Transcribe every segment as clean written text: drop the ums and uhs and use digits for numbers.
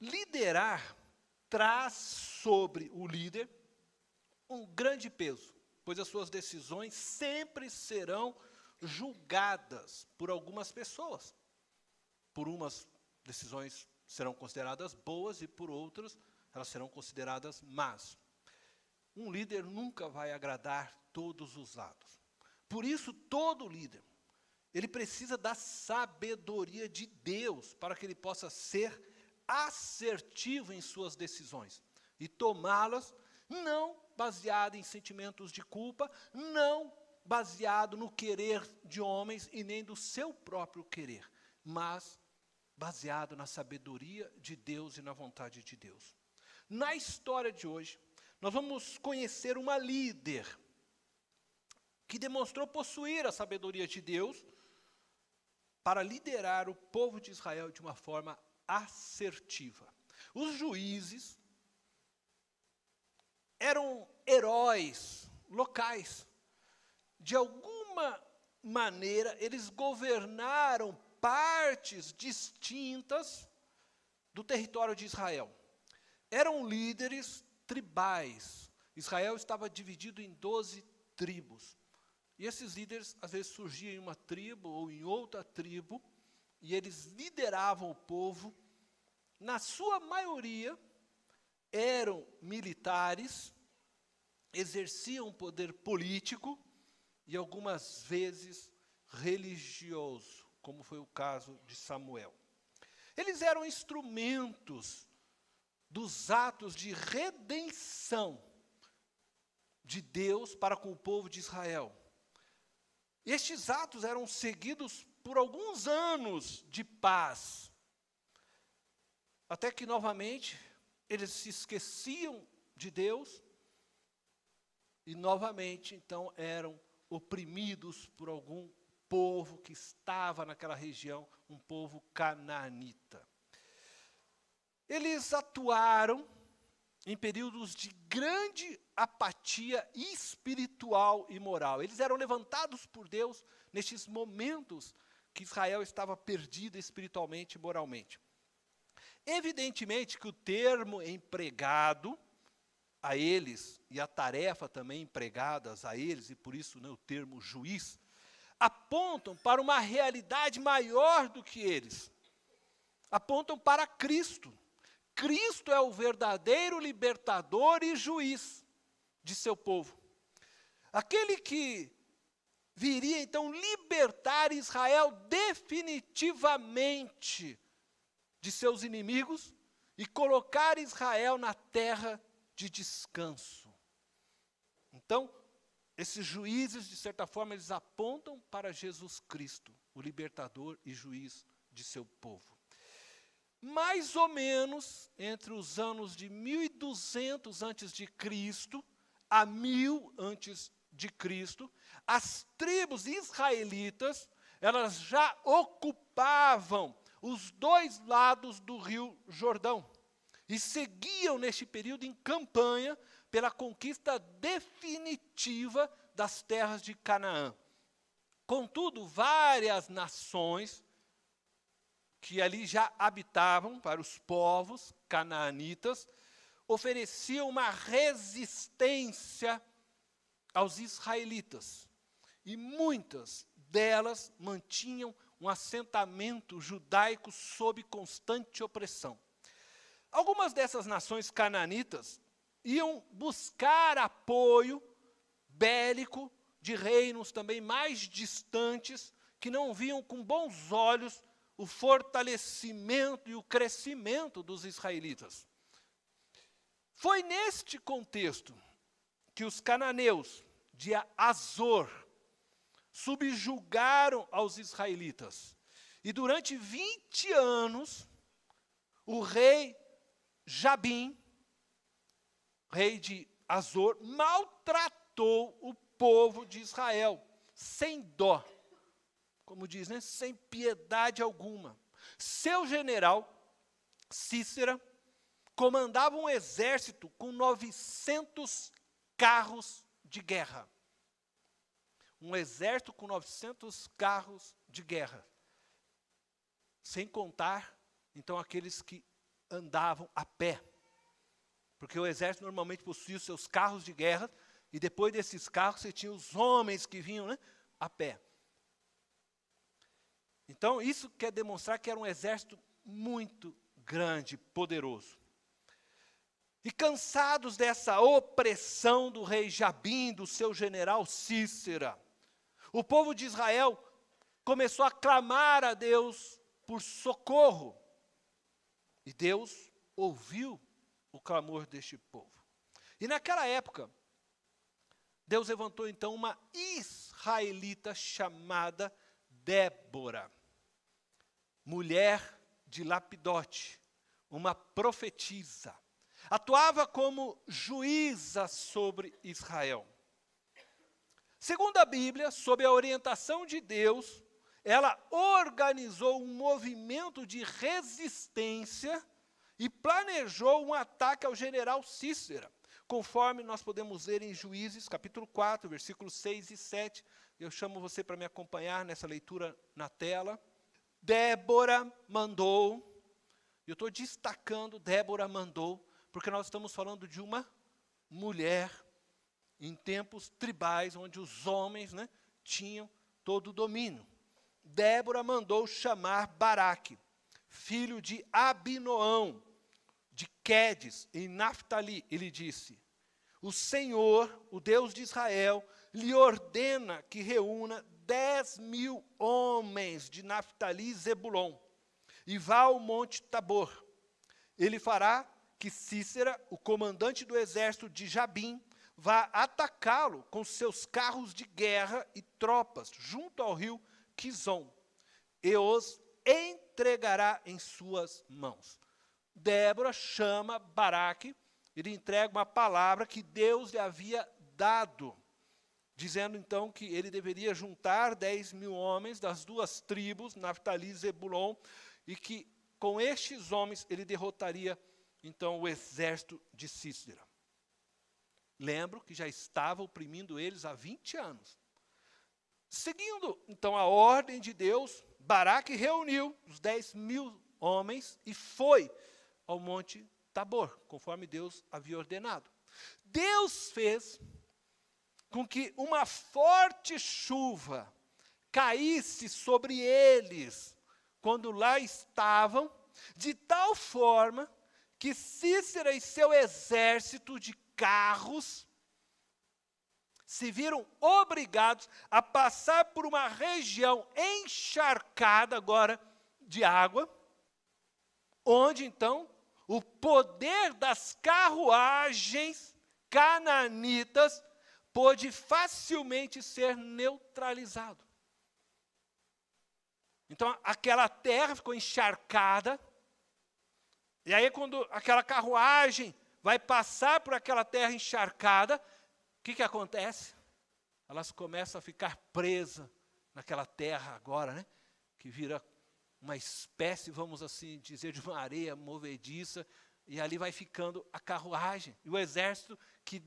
Liderar traz sobre o líder um grande peso, pois as suas decisões sempre serão julgadas por algumas pessoas. Por umas decisões serão consideradas boas e por outras elas serão consideradas más. Um líder nunca vai agradar todos os lados. Por isso, todo líder, ele precisa da sabedoria de Deus para que ele possa ser assertivo em suas decisões e tomá-las não baseado em sentimentos de culpa, não baseado no querer de homens e nem do seu próprio querer, mas baseado na sabedoria de Deus e na vontade de Deus. Na história de hoje, nós vamos conhecer uma líder que demonstrou possuir a sabedoria de Deus para liderar o povo de Israel de uma forma assertiva. Os juízes eram heróis locais. De alguma maneira, eles governaram partes distintas do território de Israel. Eram líderes tribais. Israel estava dividido em 12 tribos. E esses líderes, às vezes, surgiam em uma tribo ou em outra tribo, e eles lideravam o povo. Na sua maioria, eram militares, exerciam poder político e, algumas vezes, religioso, como foi o caso de Samuel. Eles eram instrumentos dos atos de redenção de Deus para com o povo de Israel. Estes atos eram seguidos por alguns anos de paz, até que, novamente, eles se esqueciam de Deus e, novamente, então, eram oprimidos por algum povo que estava naquela região, um povo canaanita. Eles atuaram em períodos de grande apatia espiritual e moral. Eles eram levantados por Deus nestes momentos que Israel estava perdida espiritualmente e moralmente. Evidentemente que o termo empregado a eles, e a tarefa também empregadas a eles, e por isso, né, o termo juiz, apontam para uma realidade maior do que eles. Apontam para Cristo. Cristo é o verdadeiro libertador e juiz de seu povo. Aquele que viria, então, libertar Israel definitivamente de seus inimigos e colocar Israel na terra de descanso. Então, esses juízes, de certa forma, eles apontam para Jesus Cristo, o libertador e juiz de seu povo. Mais ou menos entre os anos de 1200 a.C. a 1000 a.C., as tribos israelitas, elas já ocupavam os dois lados do rio Jordão e seguiam neste período em campanha pela conquista definitiva das terras de Canaã. Contudo, várias nações que ali já habitavam, para os povos canaanitas, ofereciam uma resistência aos israelitas. E muitas delas mantinham um assentamento judaico sob constante opressão. Algumas dessas nações canaanitas iam buscar apoio bélico de reinos também mais distantes, que não viam com bons olhos o fortalecimento e o crescimento dos israelitas. Foi neste contexto que os cananeus de Azor subjugaram aos israelitas. E durante 20 anos, o rei Jabim, rei de Azor, maltratou o povo de Israel, sem dó. Como diz, né? Sem piedade alguma. Seu general, Cícera, comandava um exército com 900 carros de guerra. Um exército com 900 carros de guerra. Sem contar, então, aqueles que andavam a pé. Porque o exército normalmente possuía os seus carros de guerra, e depois desses carros você tinha os homens que vinham, né, a pé. Então isso quer demonstrar que era um exército muito grande, poderoso. E cansados dessa opressão do rei Jabim, do seu general Cícera, o povo de Israel começou a clamar a Deus por socorro. E Deus ouviu o clamor deste povo. E naquela época, Deus levantou então uma israelita chamada Débora, mulher de Lapidote, uma profetisa. Atuava como juíza sobre Israel. Segundo a Bíblia, sob a orientação de Deus, ela organizou um movimento de resistência e planejou um ataque ao general Cícera, conforme nós podemos ver em Juízes, capítulo 4, versículos 6 e 7. Eu chamo você para me acompanhar nessa leitura na tela. Débora mandou, eu estou destacando, Débora mandou, porque nós estamos falando de uma mulher em tempos tribais, onde os homens, né, tinham todo o domínio. Débora mandou chamar Baraque, filho de Abinoão, de Quedes, em Naftali. Ele disse: o Senhor, o Deus de Israel, lhe ordena que reúna 10.000 homens de Naftali e Zebulon, e vá ao monte Tabor. Ele fará que Cícera, o comandante do exército de Jabim, vá atacá-lo com seus carros de guerra e tropas, junto ao rio Quizon, e os entregará em suas mãos. Débora chama Baraque, ele entrega uma palavra que Deus lhe havia dado, dizendo então que ele deveria juntar 10.000 homens das duas tribos, Naftali e Zebulon, e que com estes homens ele derrotaria então o exército de Cícera. Lembro que já estava oprimindo eles há 20 anos. Seguindo então a ordem de Deus, Baraque reuniu os 10.000 homens e foi ao monte Tabor, conforme Deus havia ordenado. Deus fez com que uma forte chuva caísse sobre eles, quando lá estavam, de tal forma que Cícera e seu exército de carros se viram obrigados a passar por uma região encharcada agora de água, onde então o poder das carruagens cananitas pôde facilmente ser neutralizado. Então aquela terra ficou encharcada, e aí quando aquela carruagem vai passar por aquela terra encharcada, o que acontece? Elas começam a ficar presas naquela terra agora, né? Que vira uma espécie, vamos assim dizer, de uma areia movediça, e ali vai ficando a carruagem. E o exército que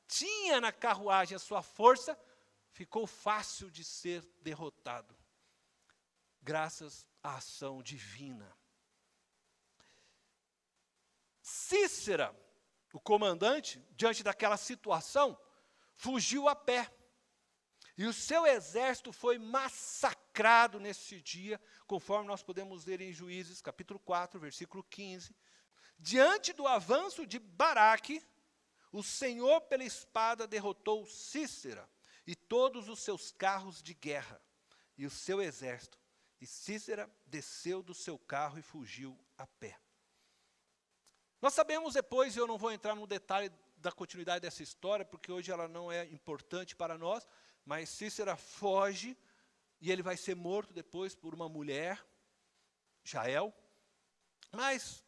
tinha na carruagem a sua força, ficou fácil de ser derrotado, graças à ação divina. Cícera, o comandante, diante daquela situação, fugiu a pé. E o seu exército foi massacrado nesse dia, conforme nós podemos ver em Juízes, capítulo 4, versículo 15. Diante do avanço de Baraque, o Senhor pela espada derrotou Cícera e todos os seus carros de guerra e o seu exército. E Cícera desceu do seu carro e fugiu a pé. Nós sabemos depois, e eu não vou entrar no detalhe da continuidade dessa história, porque hoje ela não é importante para nós, mas Cícera foge, e ele vai ser morto depois por uma mulher, Jael. Mas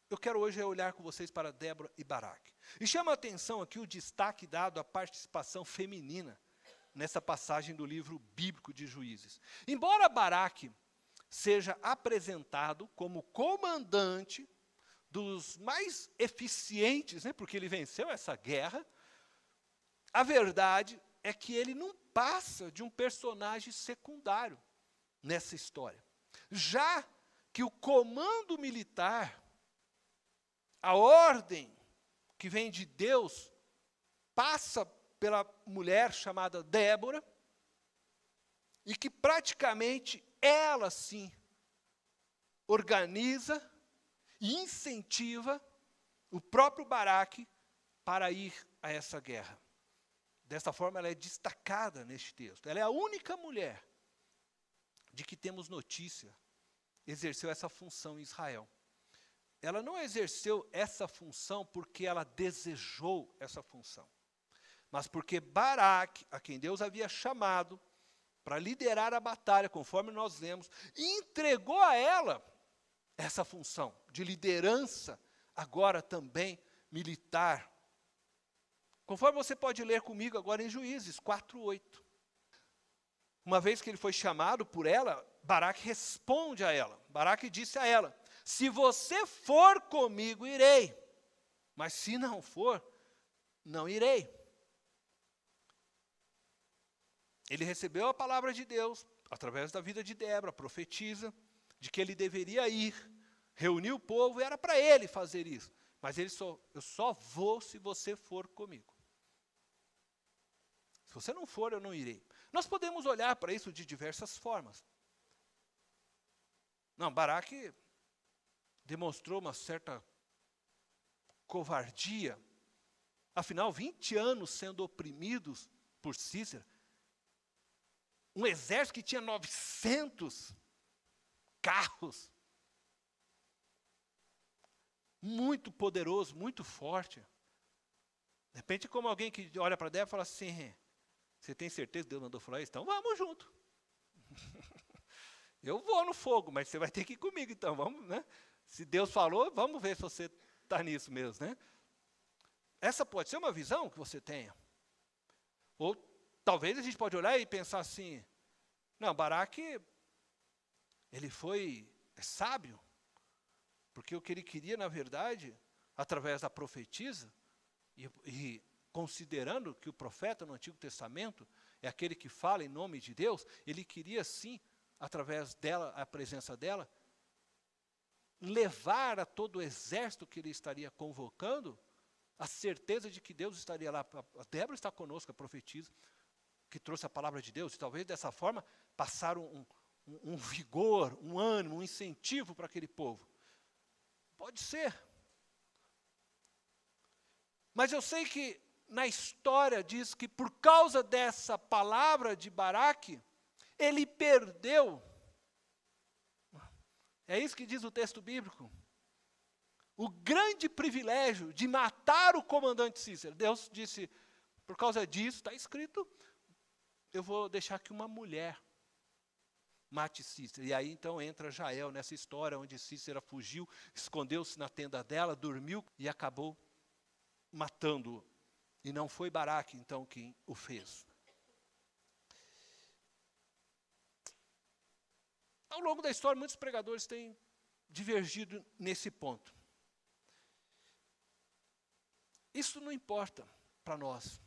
eu quero hoje olhar com vocês para Débora e Baraque. E chama a atenção aqui o destaque dado à participação feminina nessa passagem do livro bíblico de Juízes. Embora Baraque seja apresentado como comandante dos mais eficientes, né, porque ele venceu essa guerra, a verdade é que ele não passa de um personagem secundário nessa história. Já que o comando militar a ordem que vem de Deus passa pela mulher chamada Débora, e que praticamente ela sim organiza e incentiva o próprio Baraque para ir a essa guerra. Dessa forma, ela é destacada neste texto. Ela é a única mulher de que temos notícia exerceu essa função em Israel. Ela não exerceu essa função porque ela desejou essa função, mas porque Baraque, a quem Deus havia chamado para liderar a batalha, conforme nós lemos, entregou a ela essa função de liderança, agora também militar. Conforme você pode ler comigo agora em Juízes 4:8. Uma vez que ele foi chamado por ela, Baraque responde a ela. Baraque disse a ela: se você for comigo, irei. Mas se não for, não irei. Ele recebeu a palavra de Deus, através da vida de Débora, profetiza, de que ele deveria ir, reunir o povo, e era para ele fazer isso. Mas eu só vou se você for comigo. Se você não for, eu não irei. Nós podemos olhar para isso de diversas formas. Não, Baraque demonstrou uma certa covardia. Afinal, 20 anos sendo oprimidos por Císera. Um exército que tinha 900 carros. Muito poderoso, muito forte. De repente, como alguém que olha para Débora e fala assim: você tem certeza que Deus mandou falar isso? Então vamos junto. Eu vou no fogo, mas você vai ter que ir comigo, então vamos, né? Se Deus falou, vamos ver se você está nisso mesmo, né? Essa pode ser uma visão que você tenha. Ou talvez a gente pode olhar e pensar assim: não, Baraque, ele foi sábio, porque o que ele queria, na verdade, através da profetisa, e considerando que o profeta no Antigo Testamento é aquele que fala em nome de Deus, ele queria sim, através dela, a presença dela, levar a todo o exército que ele estaria convocando a certeza de que Deus estaria lá. A Débora está conosco, a profetisa, que trouxe a palavra de Deus, e talvez dessa forma passar um vigor, um ânimo, um incentivo para aquele povo. Pode ser. Mas eu sei que na história diz que por causa dessa palavra de Baraque, ele perdeu. É isso que diz o texto bíblico. O grande privilégio de matar o comandante Cícera. Deus disse, por causa disso, está escrito, eu vou deixar que uma mulher mate Cícera. E aí então entra Jael nessa história onde Cícera fugiu, escondeu-se na tenda dela, dormiu e acabou matando-o. E não foi Baraque então quem o fez. Ao longo da história, muitos pregadores têm divergido nesse ponto. Isso não importa para nós,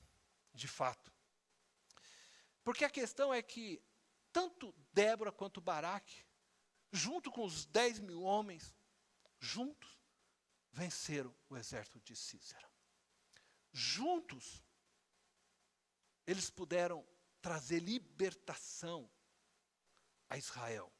de fato. Porque a questão é que tanto Débora quanto Baraque, junto com os 10.000 homens, juntos, venceram o exército de Císera. Juntos, eles puderam trazer libertação a Israel.